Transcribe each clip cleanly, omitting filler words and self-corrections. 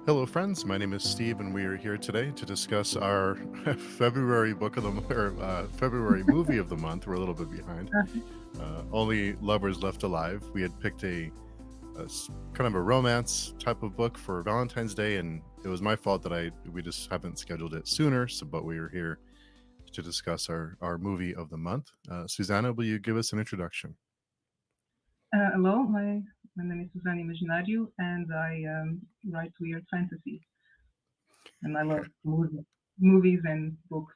Hello, friends. My name is Steve, and we are here today to discuss our February book of the February movie of the month. We're a little bit behind. Uh, Only Lovers Left Alive. We had picked kind of a romance type of book for Valentine's Day, and it was my fault that we just haven't scheduled it sooner. But we are here to discuss our movie of the month. Susanna, will you give us an introduction? Hello, my name is Susana Imaginario, and I write weird fantasy, and I love movies and books,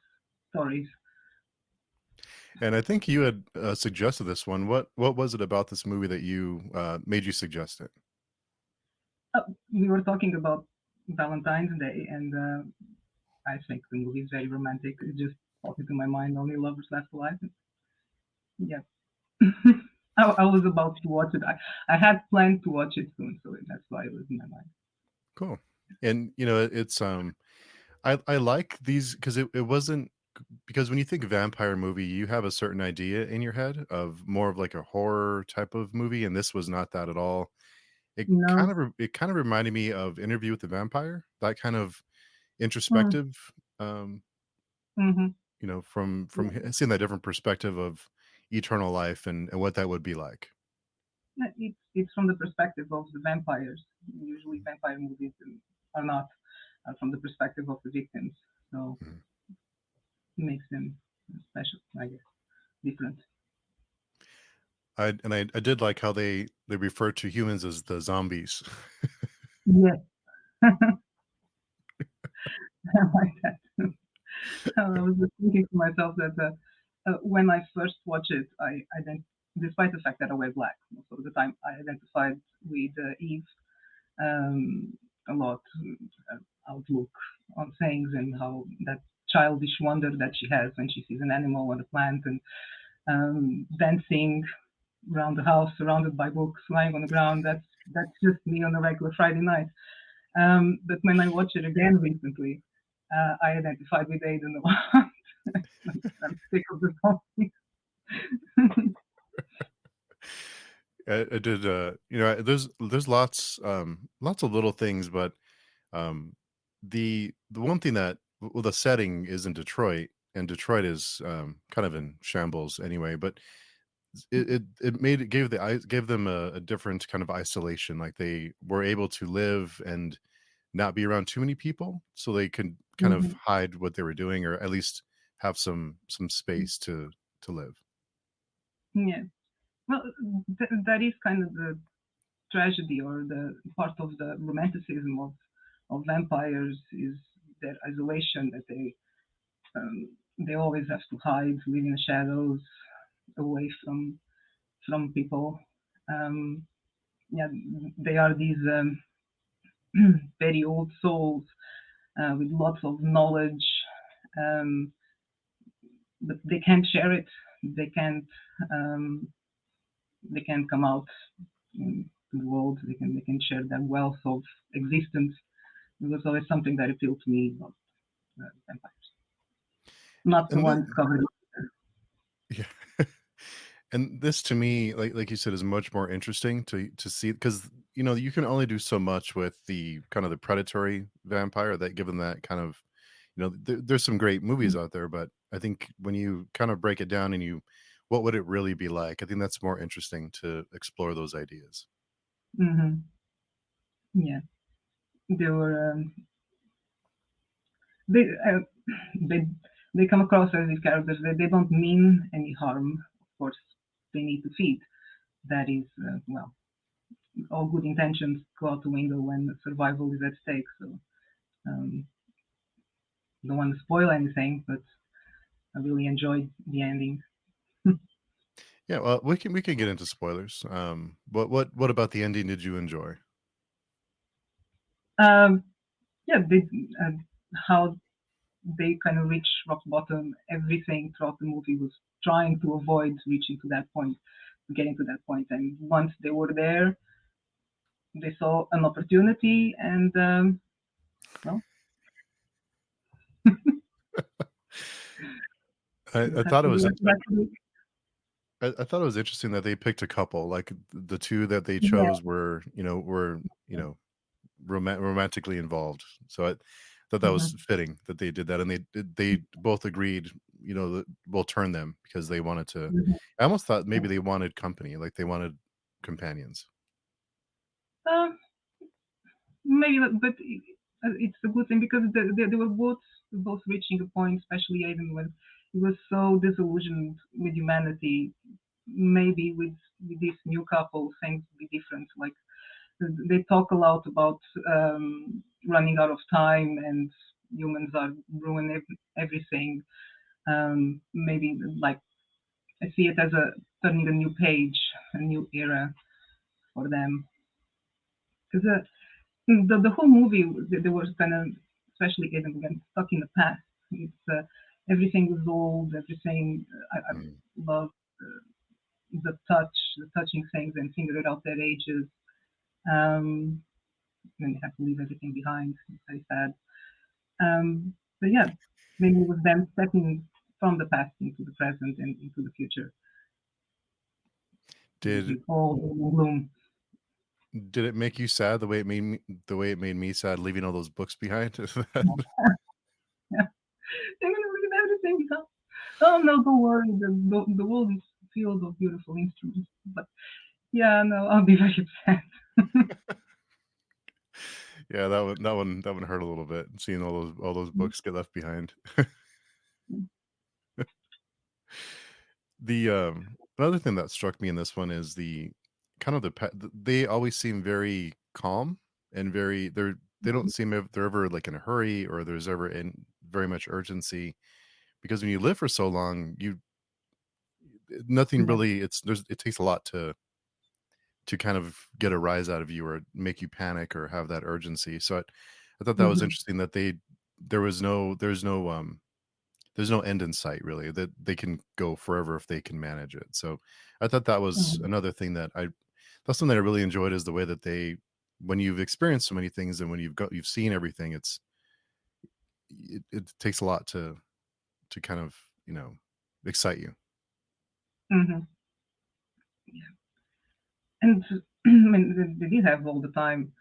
stories. And I think you had suggested this one. What was it about this movie that you made you suggest it? We were talking about Valentine's Day, and I think the movie is very romantic. It just popped into my mind. Only lovers left alive. Yeah, I was about to watch it. I had planned to watch it soon, so that's why it was in my mind. Cool. And it's I like these because it wasn't because when you think vampire movie, you have a certain idea in your head of more of like a horror type of movie, and this was not that at all. No. It kind of reminded me of Interview with the Vampire, that kind of Mm, introspective, um, mm-hmm. from seeing that different perspective of eternal life and what that would be like. Yeah, it's from the perspective of the vampires. Usually, vampire movies are not from the perspective of the victims, so Mhm. it makes them special, I guess, different. I did like how they refer to humans as the zombies. Yeah, I like that. I was just thinking to myself that when I first watched it, despite the fact that I wear black most of the time, I identified with Eve a lot, outlook on things and how that childish wonder that she has when she sees an animal or a plant and dancing around the house surrounded by books lying on the ground. That's just me on a regular Friday night. But when I watched it again recently, I identified with Aiden a lot. I'm sick of the song. I did, there's lots of little things, but um, the one thing that well, the setting is in Detroit, and Detroit is kind of in shambles anyway. But it made it gave them a different kind of isolation. Like they were able to live and not be around too many people, so they could kind of Mhm. hide what they were doing, or at least have some space to live. Yeah. Well, that is kind of the tragedy or the part of the romanticism of vampires is their isolation that they always have to hide, live in the shadows, away from people. Um, yeah, they are these very old souls with lots of knowledge, um, but they can't share it. They can't. Um, they can't come out to the world. They can share their wealth of existence. It was always something that appealed to me about vampires, not the And ones covered. yeah. And this to me, like you said, is much more interesting to see because you can only do so much with the kind of the predatory vampire that given that kind of there's some great movies out there, but I think when you kind of break it down and you what would it really be like? I think that's more interesting to explore those ideas. Hmm. Yeah, they were. They uh, they they come across as these characters that they don't mean any harm. Of course, they need to feed. That is, well, all good intentions go out the window when survival is at stake. So, um, don't want to spoil anything, but I really enjoyed the ending. Yeah, well, we can get into spoilers. What about the ending did you enjoy? Um, yeah, uh, how they kind of reach rock bottom. Everything throughout the movie was trying to avoid reaching to that point, getting to that point. And once they were there, they saw an opportunity, and well, you I have thought it to do was what you have to do. I thought it was interesting that they picked a couple. Like the two that they Yeah. chose were romantically involved. So I thought that was Mhm. fitting that they did that, and they both agreed, that we'll turn them because they wanted to. Mhm. I almost thought maybe they wanted company, like they wanted companions. Um, Maybe, but it's a good thing because they were both reaching a point, especially Aiden, when he was so disillusioned with humanity. Maybe with this new couple, things would be different. Like they talk a lot about running out of time and humans are ruining everything. Maybe like I see it as a turning a new page, a new era for them. Because the whole movie, there was kind of, especially again, stuck in the past. It's everything was old, everything. I Mm. love the touching things and figuring out their ages. Um, and they have to leave everything behind. It's very sad. But yeah, maybe it was them stepping from the past into the present and into the future Did with all the gloom. did it make you sad the way it made me sad leaving all those books behind? Yeah, they're gonna leave everything behind. Oh no, don't worry. The world is filled of beautiful instruments. But yeah, no, I'll be very upset. Yeah, that one hurt a little bit, seeing all those books get left behind. Another thing that struck me in this one is the kind of they always seem very calm and they don't seem they're ever like in a hurry or there's ever in very much urgency because when you live for so long, nothing Yeah. really it takes a lot to kind of get a rise out of you or make you panic or have that urgency. So I thought that was Hmm. interesting that there's no end in sight really, that they can go forever if they can manage it. So I thought that was Hmm. another thing that's something I really enjoyed is the way that when you've experienced so many things and when you've seen everything, it takes a lot to kind of, excite you. Hmm. And I mean, they did have all the time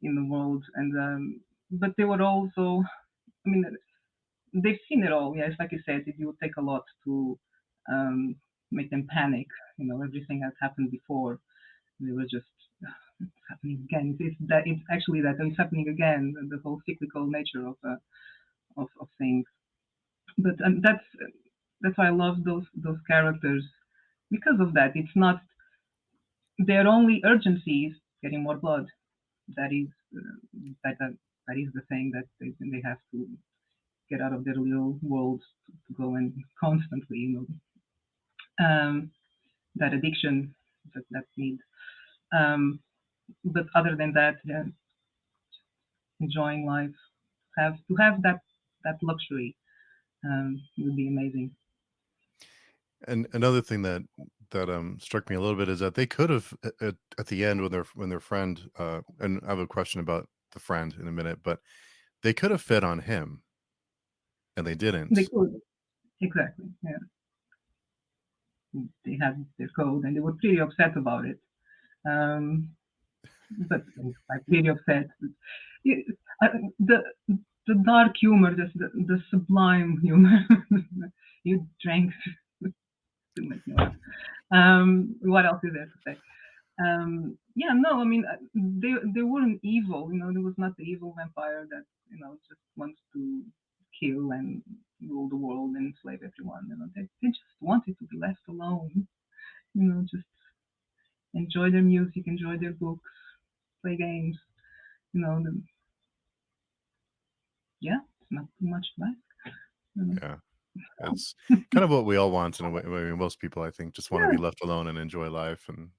in the world, and but they were also, I mean, they've seen it all. Yes, like you said, it would take a lot to um, make them panic. Everything has happened before. They were just it's happening again. It's actually that it's happening again. The whole cyclical nature of things. But that's why I love those characters because of that. It's not their only urgency is getting more blood. That is that is the thing that they have to get out of their little worlds to go and constantly, um, that addiction, that need. Um, but other than that, yeah, enjoying life, have that luxury would be amazing. And another thing that struck me a little bit is that they could have at the end when their friend and I have a question about the friend in a minute, but they could have fed on him and they They didn't. could exactly, yeah. They had their code and they were pretty upset about it. Um, but like pretty upset. It- the the dark humor, the sublime humor. You drank to make me laugh. What else is there to say? Yeah, no, I mean they weren't evil. There was not the evil vampire that just wants to kill and rule the world and enslave everyone. They just wanted to be left alone. Just enjoy their music, enjoy their books, play games. You know, the, yeah, it's not too much to ask. You know. Yeah. It's kind of what we all want in a way. I mean, most people, I think, just want to be Yeah. left alone and enjoy life and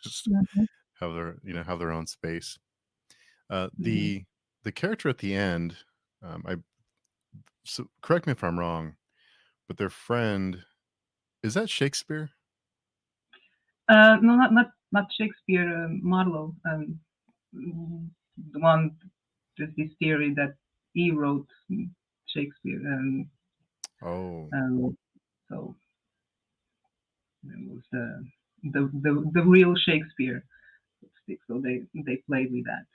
just Mhm. have their own space. Uh, Mhm. the the character at the end, I so correct me if I'm wrong, but their friend is that Shakespeare? No, not Shakespeare. Marlowe, the one. There's this theory that he wrote Shakespeare, Oh, so it was the real Shakespeare, so to speak. So they played with that.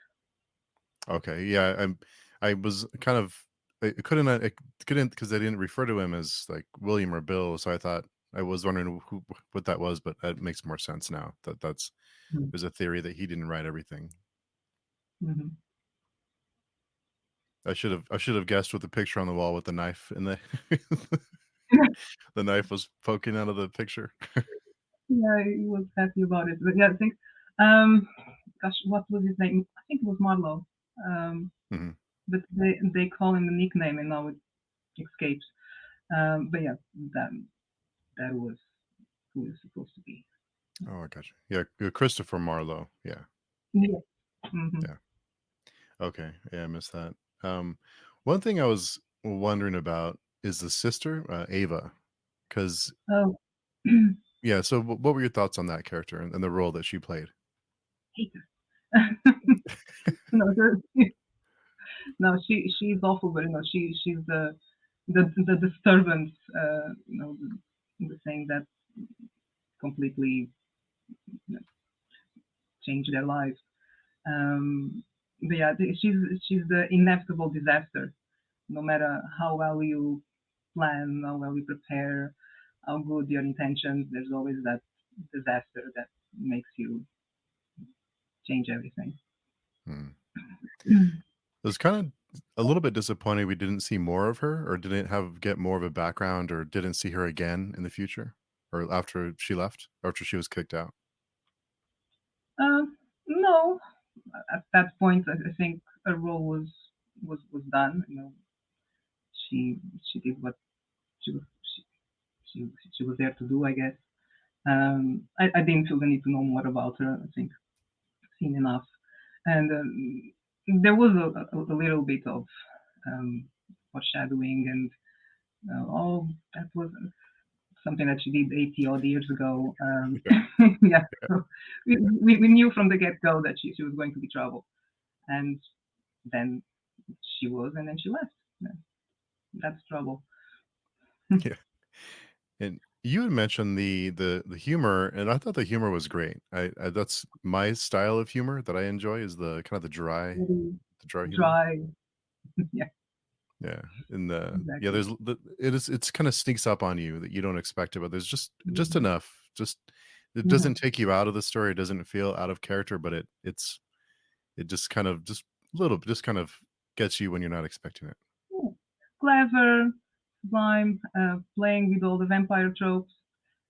Okay, yeah, I was kind of I couldn't because they didn't refer to him as, like, William or Bill, so I thought I was wondering who what that was, but that makes more sense now that that's Mm. there's a theory that he didn't write everything. Mhm. I should have guessed with the picture on the wall with the knife and the the knife was poking out of the picture. Yeah, he was happy about it. But yeah, I think, um, gosh, what was his name? I think it was Marlowe. Um, Mhm. but they call him a nickname, and now it escapes. But yeah, that that was who it's supposed to be. Oh, I gotcha. Yeah, Christopher Marlowe. Yeah, Yeah. Hmm. yeah. Okay, yeah, I missed that. Um, one thing I was wondering about is the sister, Ava, because Oh, yeah. So, what were your thoughts on that character and the role that she played? hate no, no, she's awful, but she's the disturbance, the thing that completely, you know, changed their lives. But yeah, she's the inevitable disaster. No matter how well you plan, how well you prepare, how good your intentions, there's always that disaster that makes you change everything. Hmm. Mm. It was kind of a little bit disappointing we didn't see more of her, or didn't have get more of a background, or didn't see her again in the future, or after she left, after she was kicked out. No, at that point, I think her role was done. She she did what she was she, she was there to do, I guess. I didn't feel the need to know more about her. I think seen enough, and there was a little bit of um, foreshadowing, and oh, that was something that she did 80 odd years ago. Yeah, Yeah, yeah, so we knew from the get go that she was going to be trouble, and then she was, and then she left. Yeah, that's trouble. yeah. And you had mentioned the humor, and I thought the humor was great. I that's my style of humor that I enjoy is the kind of Really the dry humor. dry. Yeah, Yeah, and the yeah, exactly. there's it's kind of sneaks up on you that you don't expect it, but there's just Mhm. enough. Just it Yeah. doesn't take you out of the story. It doesn't feel out of character, but it just kind of just little just kind of gets you when you're not expecting it. Yeah. Clever, sublime, playing with all the vampire tropes.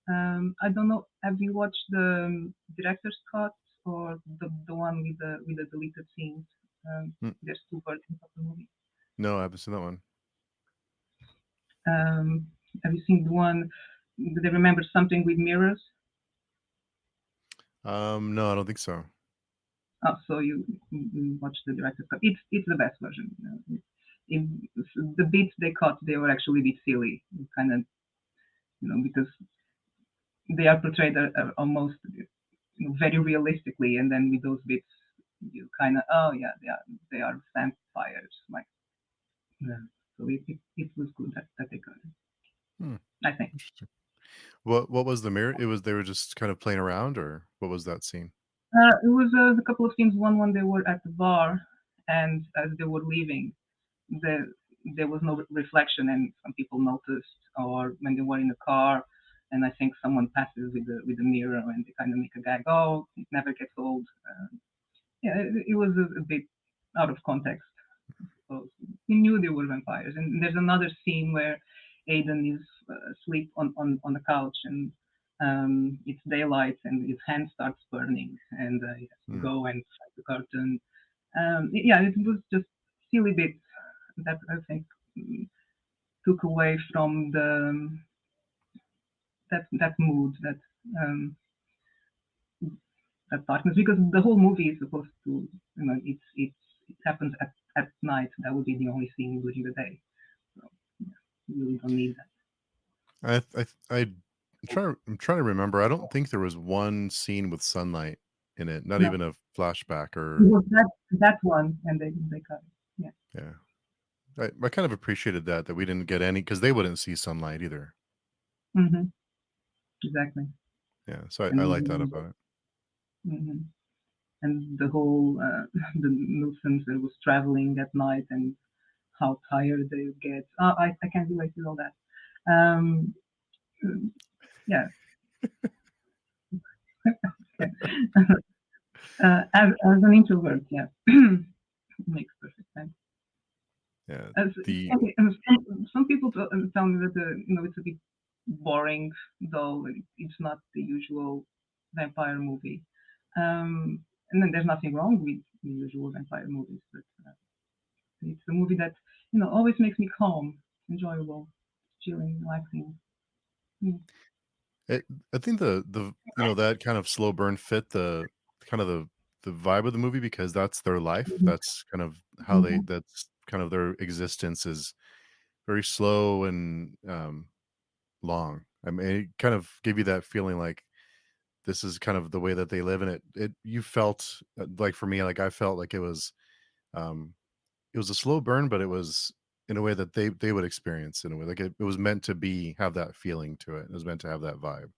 I don't know. Have you watched the director's cut or the one with the deleted scenes? Mm, There's two versions of the movie. no, I haven't seen that one. Have you seen the one? They remember something with mirrors. No, I don't think so. Oh, so you watch the director's cut. It's the best version. In the bits they cut, they were actually a bit silly, kind of, because they are portrayed almost, very realistically, and then with those bits, you kind of, oh yeah, they are vampires, like, yeah. So it was good that they got it, Hmm, I think. interesting. What was the mirror? It was they were just kind of playing around, or what was that scene? It was a couple of things. One when they were at the bar, and as they were leaving, the, there was no reflection, and some people noticed, or when they were in the car, and I think someone passes with the mirror, and they kind of make a gag. Oh, it never gets old. Yeah, it was a bit out of context. So we knew they were vampires. And there's another scene where Aiden is asleep on the couch, and it's daylight, and his hand starts burning, and he has to Hmm, go and fight the curtain. Yeah, it was just silly bits that I think took away from that mood, um, that darkness, because the whole movie is supposed to, it happens at night. That would be the only scene during the day. So yeah, you really don't need that. I'm trying to remember. I don't think there was one scene with sunlight in it, not No, even a flashback it or was that one, and they cut it. Yeah. yeah. I kind of appreciated that we didn't get any because they wouldn't see sunlight either. Hmm. Exactly. Yeah, so I And like that about it. mm-hmm. and the whole the nuisance that was traveling at night and how tired they get. I can't relate to all that. Um, yeah, okay. As an introvert, yeah, makes perfect sense. Yeah. As, The okay, some people tell me that it's a bit boring, though it's not the usual vampire movie. And then there's nothing wrong with the usual vampire movies, but it's a movie that always makes me calm, enjoyable, chilling, relaxing. Mm. it, I think that kind of slow burn fit the kind of the vibe of the movie because that's their life. Mhm. That's kind of how Mhm. that's kind of their existence is very slow and long. I mean, it kind of gave you that feeling like this is kind of the way that they live, and it you felt like for me, like I felt like um, it was a slow burn, but it was in a way that they would experience in a way like it was meant to be have that feeling to it. It was meant to have that vibe.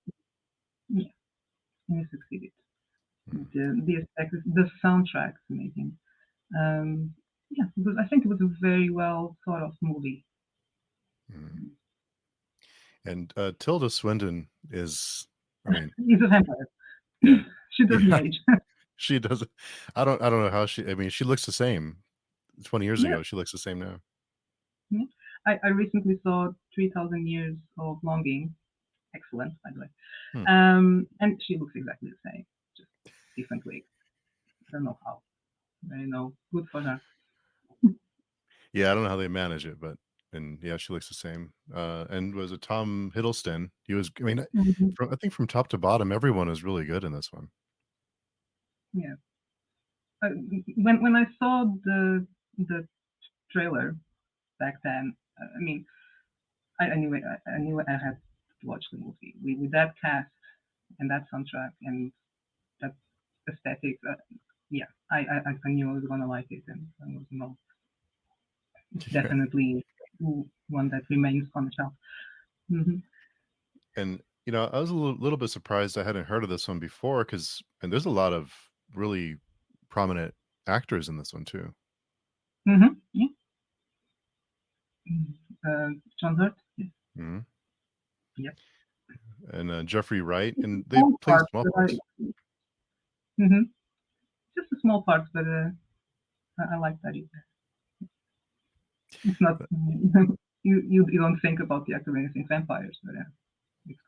Yeah, you succeeded. Mm, The aesthetics, the soundtrack's amazing. Um, yeah, because I think it was a very well thought of movie. mm. And Tilda Swinton is, I mean, He's a vampire. yeah, She doesn't yeah, age. she does. I don't know how she. I mean, she looks the same. 20 years Yeah. ago, she looks the same now. Yeah. I recently saw 3,000 Years of Longing. Excellent, by the way. Hmm. And she looks exactly the same, just different wig. I don't know how. I know. Good for her. Yeah, I don't know how they manage it, but and yeah, she looks the same. And was it Tom Hiddleston? He was. I mean, Mhm. I think from top to bottom, everyone is really good in this one. Yeah. Uh, when I saw the trailer back then, I mean, I knew I had to watch the movie with that cast and that soundtrack and that aesthetic. Yeah, I knew I was gonna like it, and I was not. It's Yeah, definitely one that remains on the shelf. Hmm. and I was a little bit surprised I hadn't heard of this one before because and there's a lot of really prominent actors in this one too. Yeah. John Hurt. Yes. Mhm. Yep. And Jeffrey Wright, Just a and they small play part, small but parts. just a small part, but I like that. It's not you don't think about the actor when you think vampires, but it's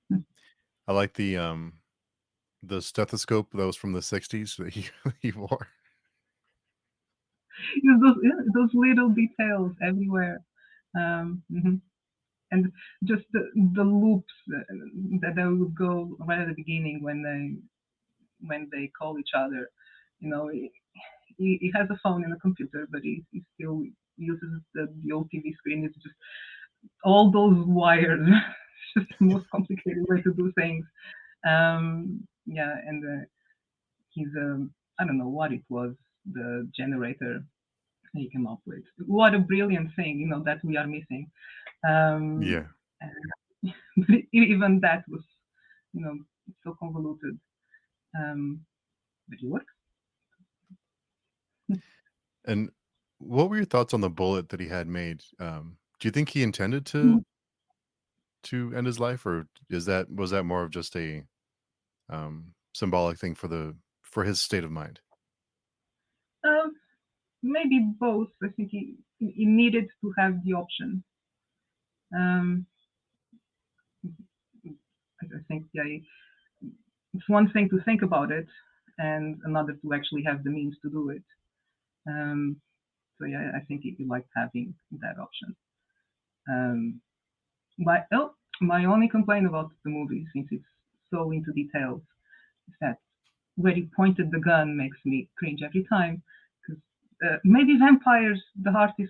good. I like the stethoscope that was from the '60s that he he wore. Those little details everywhere. Mhm. And just the loops that they would go right at the beginning when they call each other. He has a phone and a computer, but he still uses the old TV screen. It's just all those wires. It's just the most complicated way to do things. Yeah, and he's I don't know what it was, the generator he came up with. What a brilliant thing, that we are missing. Um, Yeah, and even that was, you know, so convoluted. Um, but it works. and what were your thoughts on the bullet that he had made? Do you think he intended to end his life, or was that more of just a symbolic thing for his state of mind? Um, Maybe both. I think he needed to have the option. Um, I think, yeah, it's one thing to think about it, and another to actually have the means to do it. Um, so yeah, I think he liked having that option. Um, my only complaint about the movie, since it's so into details, is that where he pointed the gun makes me cringe every time. Because maybe vampires, the heart is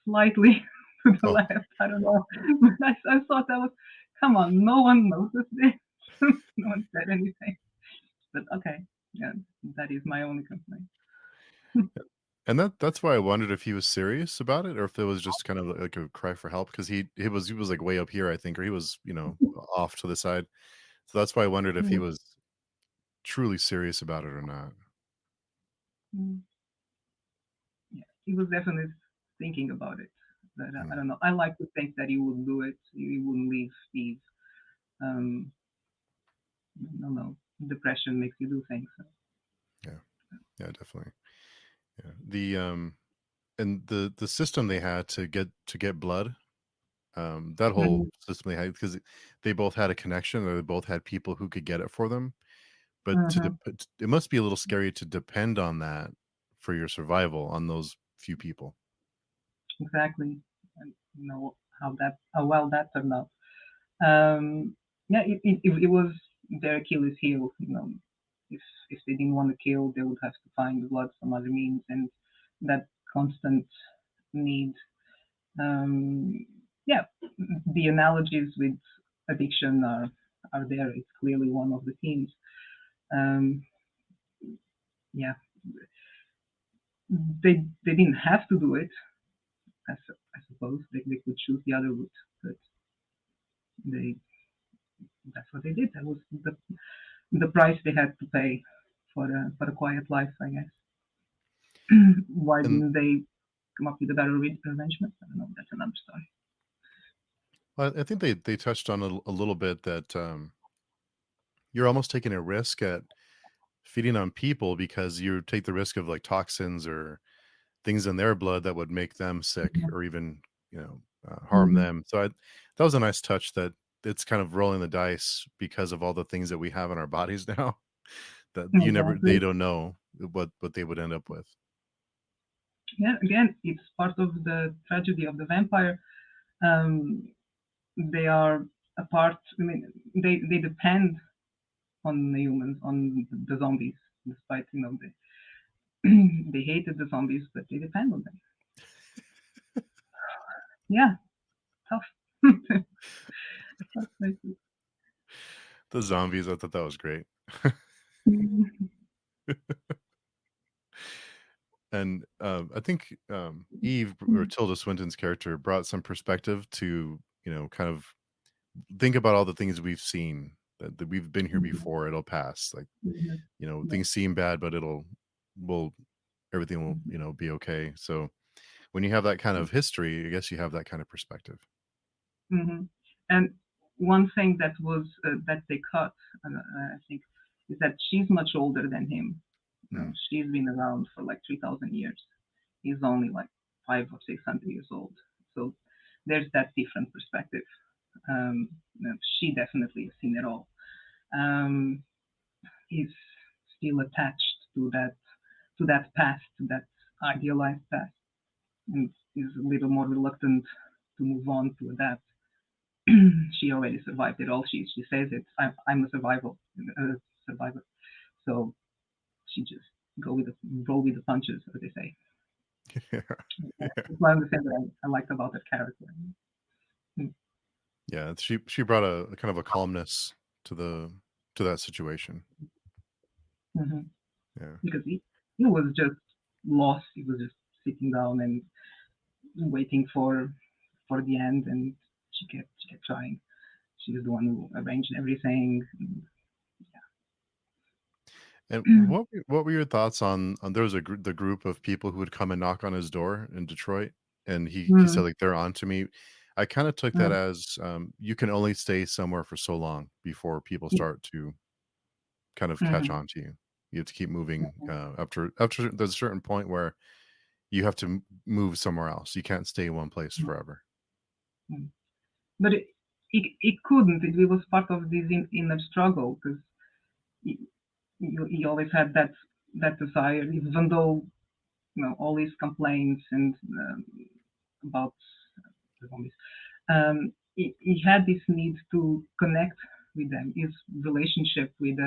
slightly to the Oh, left. I don't know. But I thought that was, come on, no one noticed this. No one said anything. But okay, yeah, that is my only complaint. and that's why I wondered if he was serious about it or if it was just kind of like a cry for help because he was like way up here, I think, or he was off to the side. So that's why I wondered if he was truly serious about it or not. Mm, yeah, he was definitely thinking about it. But I Mm, don't know. I like to think that he would do it. He wouldn't leave Eve. Um, I don't know. Depression makes you do things. So. yeah, yeah, definitely. Yeah. And the system they had to get blood, that whole Mhm. system they had because they both had a connection, or they both had people who could get it for them. But Mhm. it must be a little scary to depend on that for your survival on those few people. Exactly. And you know how well that turned out. Yeah, it was their Achilles heel. You know, if if they didn't want to kill, they would have to find the blood some other means, and that constant need. Um, yeah, the analogies with addiction are there. It's clearly one of the themes. Um, yeah, they didn't have to do it. I suppose they could choose the other route, but they that's what they did. That was the price they had to pay for a quiet life, I guess. Why And didn't they come up with a better arrangement? I don't know. That's another story. I think they touched on a little bit that you're almost taking a risk at feeding on people because you take the risk of like toxins or things in their blood that would make them sick Mhm. or even harm Mhm. them. So that was a nice touch that it's kind of rolling the dice because of all the things that we have in our bodies now that they Exactly. don't know what they would end up with. Yeah. Again, it's part of the tragedy of the vampire. Um, they are a part. I mean, they depend on the humans, on the zombies, despite they they hated the zombies, but they depend on them. Yeah, tough. The zombies, I thought that was great. And I think Eve or Tilda Swinton's character brought some perspective to kind of think about all the things we've seen that we've been here before. It'll pass. Like Yeah. things seem bad, but will everything will be okay. So when you have that kind of history, I guess you have that kind of perspective. Hmm. And one thing that they cut, I think, is that she's much older than him. Mm. She's been around for like 3,000 years. He's only like 500 or 600 years old. So there's that different perspective. She definitely has seen it all. Um, he's still attached to that past, to that idealized past, and is a little more reluctant to move on to adapt. She already survived it all. She says it. I'm a survivor. So she just roll with the punches, as they say. Yeah. Yeah. That's one of the things that I liked about that character. Mm. Yeah, she brought a kind of a calmness to the to that situation. Hmm. Yeah. Because he was just lost. He was just sitting down and waiting for the end, and she kept trying. She was the one who arranged everything. And what were your thoughts on there was the group of people who would come and knock on his door in Detroit, and he said Mm, like they're on to me. I kind of took that mm, as you can only stay somewhere for so long before people yeah, start to kind of catch mhm, on to you. You have to keep moving mhm, after there's a certain point where you have to move somewhere else. You can't stay in one place mm, forever. mm. But it couldn't. It was part of this inner struggle because he, he always had that desire, even though all his complaints and about the zombies. He had this need to connect with them. His relationship with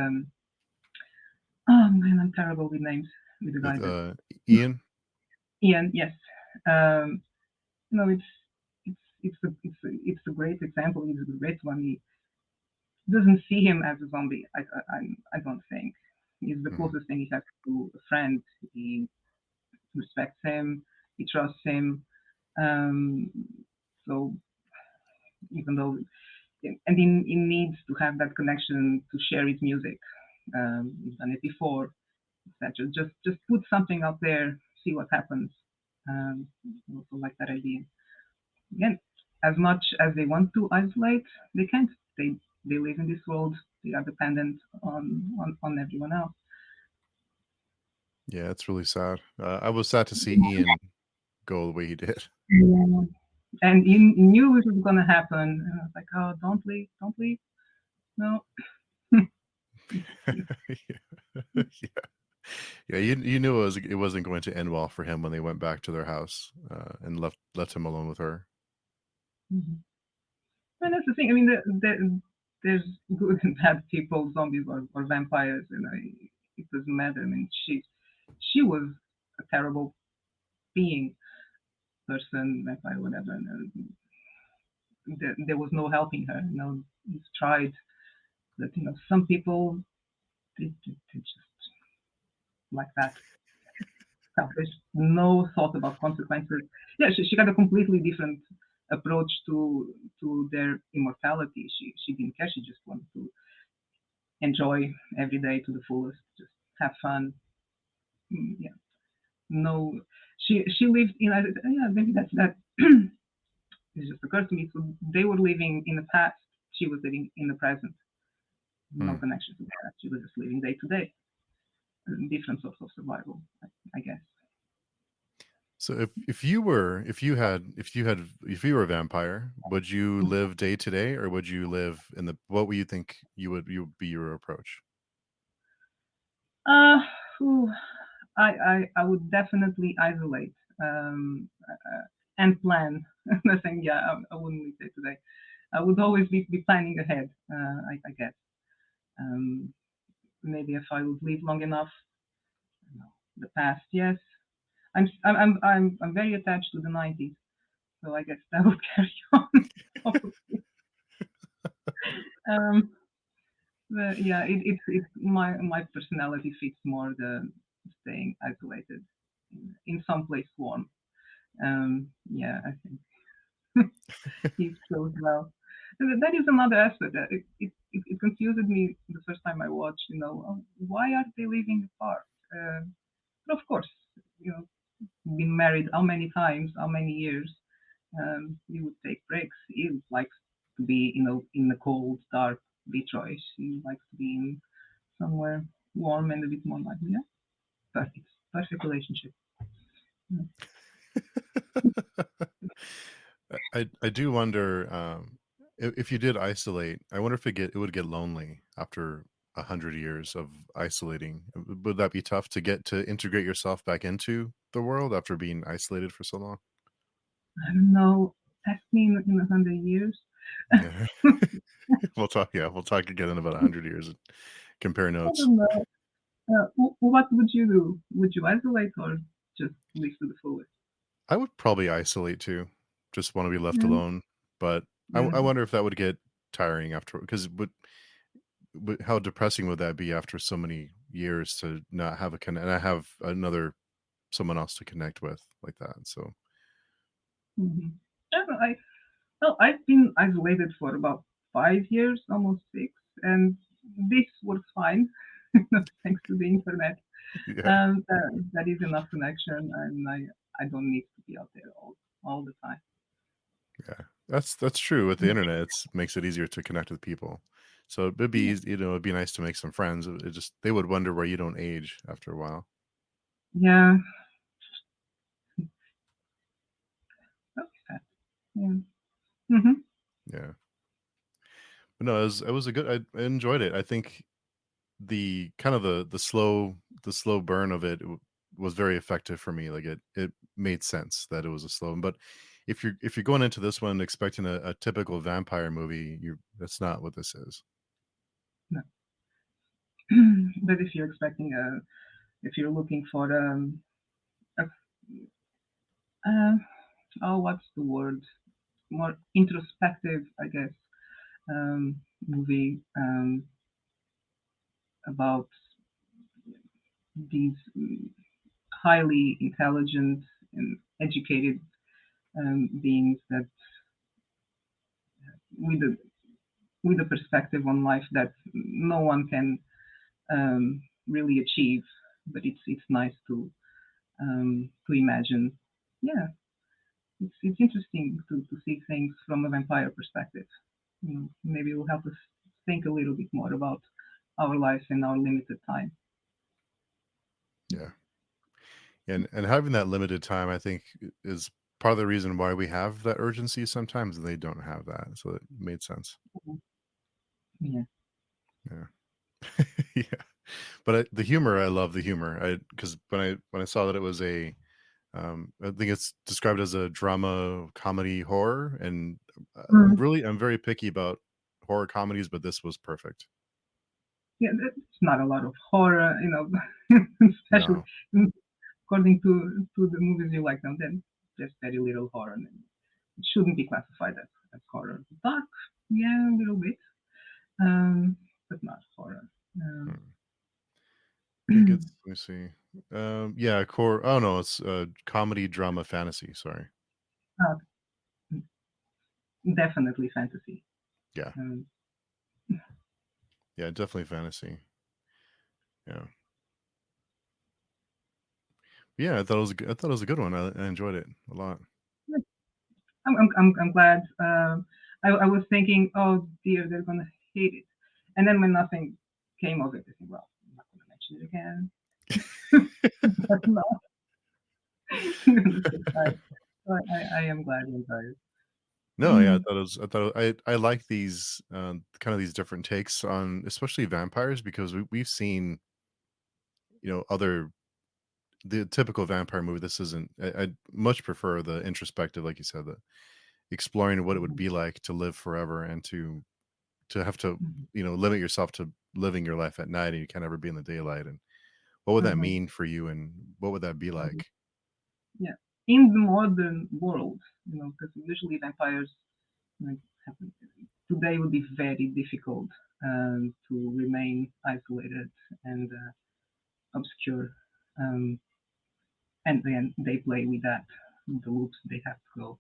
oh man, I'm terrible with names. With the guy With that Ian. Ian, yes. Um, it's it's a great example. It's a great one. He doesn't see him as a zombie. I don't think he's the Mhm. closest thing he has to a friend. He respects him. He trusts him. Um, so even though and he needs to have that connection to share his music. He's done it before. etc. Just put something out there, see what happens. I also like that idea. Again, as much as they want to isolate, they can't. They live in this world. They are dependent on everyone else. Yeah, it's really sad. I was sad to see Ian go the way he did. Yeah. And you knew it was going to happen. And I was like, oh, don't leave, don't leave. No. Yeah. Yeah, you knew it wasn't going to end well for him when they went back to their house, and left him alone with her. Mhm. And that's the thing. I mean, there's good and bad people, zombies or vampires. It doesn't matter. I mean, she was a terrible being, person, vampire, whatever. And there was no helping her. It's tried that some people they just like that, selfish, no thought about consequences. Yeah, she got a completely different approach to their immortality. She didn't care. She just wanted to enjoy every day to the fullest, just have fun. Yeah, no, she lived in. Yeah, maybe that. It just occurred to me. So they were living in the past. She was living in the present. No Hmm. connection to the past. She was just living day to day. Different sorts of survival, I guess. So if you were a vampire, would you live day to day, or would you live in the what would you think you would be your approach? Uh, whew, I would definitely isolate and plan. Nothing. Yeah, I wouldn't leave day to day. I would always be planning ahead. I guess. Um, Maybe if I would live long enough, the past, yes. I'm very attached to the 90s, so I guess that would carry on. Probably. Um, but yeah, it's my personality fits more the staying isolated in some place warm. Yeah, I think he shows well. And that is another aspect that it confused me the first time I watched. Why are they living apart? But of course, you know, been married how many times, how many years? You would take breaks. He likes to be, in the cold, dark Detroit. He likes to be in somewhere warm and a bit more lively. Yeah, perfect, perfect relationship. Yeah. I do wonder, if you did isolate, I wonder if it would get lonely after 100 years of isolating. Would that be tough to integrate yourself back into the world after being isolated for so long? I don't know. Ask me in 100 years. Yeah. We'll talk again in about 100 years and compare I notes. don't know. What would you do? Would you isolate or just live to the fullest? I would probably isolate too. Just want to be left Yeah, alone, but yeah. I wonder if that would get tiring after, because how depressing would that be after so many years to not have a connect, and I have another someone else to connect with like that. So Hmm. Yeah, well, I've been isolated for about 5 years, almost six, and this works fine, thanks to the internet. yeah, That is enough connection, and I don't need to be out there all the time. yeah, that's true. With the internet, makes it easier to connect with people. So it'd be Yeah, it'd be nice to make some friends. It just they would wonder why you don't age after a while. yeah, that's sad. Yeah. Hmm. Yeah, but no, it was a good. I enjoyed it. I think the kind of the slow burn of it was very effective for me. Like it made sense that it was a slow, but if you're going into this one expecting a typical vampire movie, you that's not what this is. No. But if you're looking for a uh, what's the word? More introspective, I guess, movie about these highly intelligent and educated beings that with a with a perspective on life that no one can really achieve. but it's nice to imagine. Yeah, it's interesting to see things from a vampire perspective. Maybe it will help us think a little bit more about our lives and our limited time. Yeah. And having that limited time, I think, is part of the reason why we have that urgency sometimes, and they don't have that, so it made sense. Mhm. Yeah. Yeah. Yeah. But the humor, I love the humor. I because when I saw that it was I think it's described as a drama, comedy, horror, and, Mhm. I'm very picky about horror comedies, but this was perfect. Yeah, it's not a lot of horror, especially No. mm, according to the movies you like them. Then there's very little horror, and it shouldn't be classified as horror. Dark, yeah, a little bit, but not horror. Um, Mm. I think it's let me see. Yeah, core oh, no, it's, comedy, drama, fantasy, sorry. uh, Definitely fantasy. Yeah. Um, Yeah, definitely fantasy. Yeah. Yeah, I thought it was a good one. I enjoyed it a lot. I'm glad. I was thinking, oh dear, they're gonna hate it, and then when nothing came of it, I think, well, I'm not gonna mention it again. But no, I'm gonna say bye. So I am glad you enjoyed No, yeah, it. I thought I like these, kind of these different takes on especially vampires because we've seen, other the typical vampire movie. This isn't I much prefer the introspective, like you said, the exploring what it would Mhm, be like to live forever and to have to, mhm, limit yourself to living your life at night and you can't ever be in the daylight, and what would that mhm, mean for you and what would that be mhm. like? Yeah, in the modern world, because usually vampires like happen today would be very difficult to remain isolated and obscure. Um, and then they play with that, the loops they have to go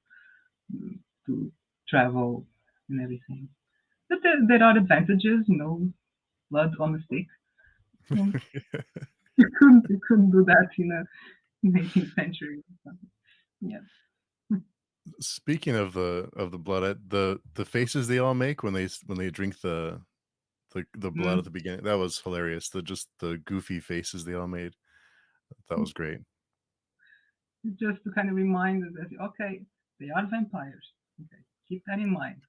to travel and everything. But there are advantages, blood on a stick. Um, you couldn't do that in a 18th century. Or something. Yeah. Speaking of the blood, the faces they all make when when they drink the blood at Mm. the beginning, that was hilarious. The goofy faces they all made. That was great. Just to kind of remind us that okay, they are vampires. Okay, keep that in mind.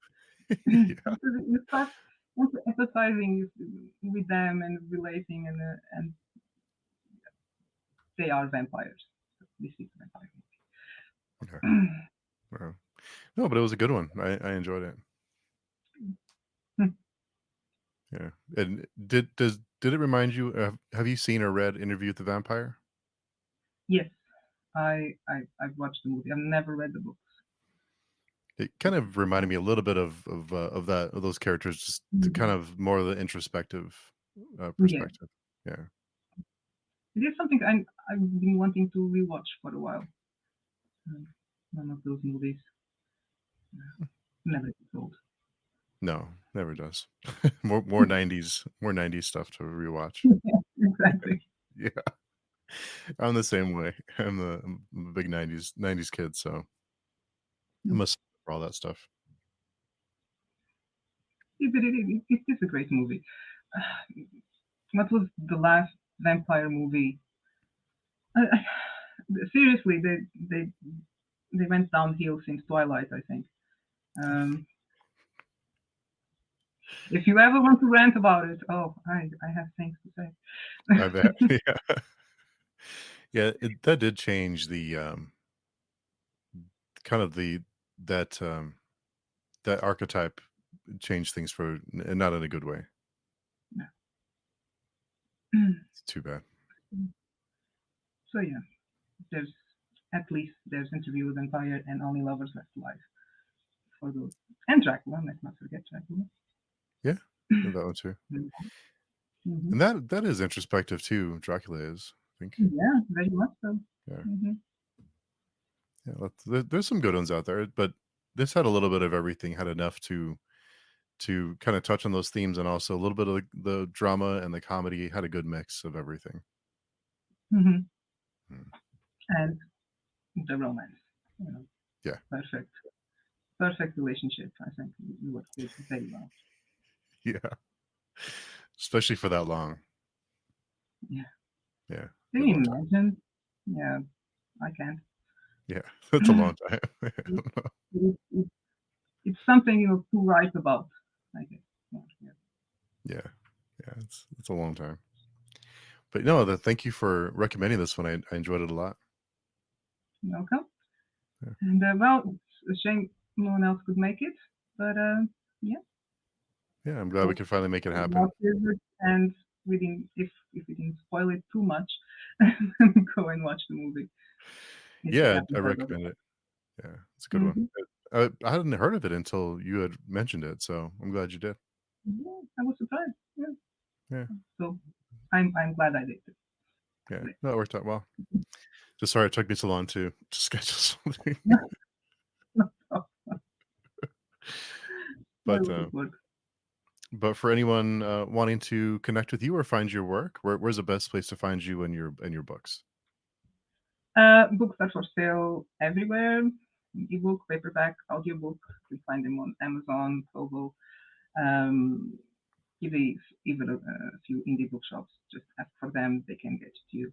Yeah, Because you start empathizing with them and relating, and they are vampires. So this is a vampire yeah, movie. wow. No, but it was a good one. I enjoyed it. Yeah, and did it remind you have you seen or read Interview with the Vampire? Yes, I've watched the movie. I've never read the book. It kind of reminded me a little bit of those characters, just to kind Mhm. of more of the introspective, Yeah, perspective. Yeah. it is something I've been wanting to rewatch for a while. Um, One of those movies never gets old. No, never does. More 90s stuff to rewatch. Yeah, exactly. Yeah, I'm the same way. I'm a big 90s kid, so I Mm. must for all that stuff. It is a great movie. What was the last vampire movie? Seriously, they went downhill since Twilight. I think. Um, if you ever want to rant about it, oh, I have things to I bet. say. Yeah. Yeah, that did change kind of that, that archetype changed things for and not in a good way. It's too bad. So yeah, there's at least there's Interview with Vampire and Only Lovers Left Alive for those, and Dracula. Let's not forget Dracula. Yeah, that one too. Mm-hmm. And that is introspective too, Dracula is, I think. Yeah, very much so. Yeah. Hmm. Yeah, there's some good ones out there, but this had a little bit of everything, had enough to kinda touch on those themes and also a little bit of the drama and the comedy, had a good mix of everything. Hmm. Mm. And the romance. You know, Yeah. perfect, perfect relationship. I think we work with very well. Yeah. Especially for that long. Yeah. Yeah. Can Good you long time. imagine? Yeah, I can't. Yeah. That's a long time. It, it's something to write about. I guess. Yeah. Yeah. Yeah. It's a long time. But no, thank you for recommending this one. I enjoyed it a lot. Welcome. Yeah. And well, it's a shame no one else could make it, but yeah. Yeah. I'm glad we Hope could finally make it you happen. watch it, and we didn't, if we didn't spoil it too much, go and watch the movie if you Yeah. I haven't heard of it. recommend it. Yeah. It's a good one. Hmm. I hadn't heard of it until you had mentioned it. So I'm glad you did. Yeah, I was surprised. Yeah, Yeah. so I'm glad I did it. Yeah. Great. No, it worked out well. Just sorry it took me so long to schedule something. Oh, but well, good work. But for anyone wanting to connect with you or find your work, where's the best place to find you and your books? Books are for sale everywhere. Ebook, paperback, audiobook. You can find them on Amazon, Kobo, um, even even a few indie bookshops. Just ask for them; they can get to you.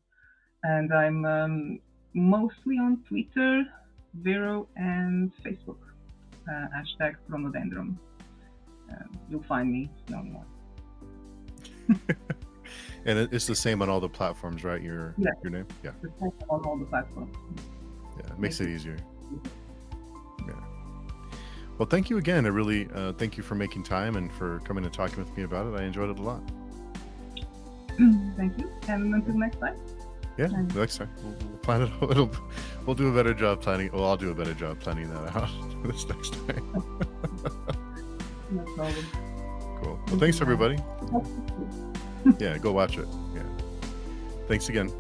And I'm mostly on Twitter, Vero, and Facebook. Hashtag Chronodendron. You'll find me. No more. And it's the same on all the platforms, right? Yeah, Your name? Yeah. the same on all the platforms. Yeah. It makes Make it it. easier. Yeah. Well, thank you again. I really thank you for making time and for coming and talking with me about it. I enjoyed it a lot. Thank you. And Yeah. until next time. Yeah. And Next time we'll plan it. We'll do a better job planning. Well, I'll do a better job planning that out this next time. no problem. Cool. Well, Thank thanks you. everybody. Talk to you. Yeah. Go watch it. Yeah. Thanks again.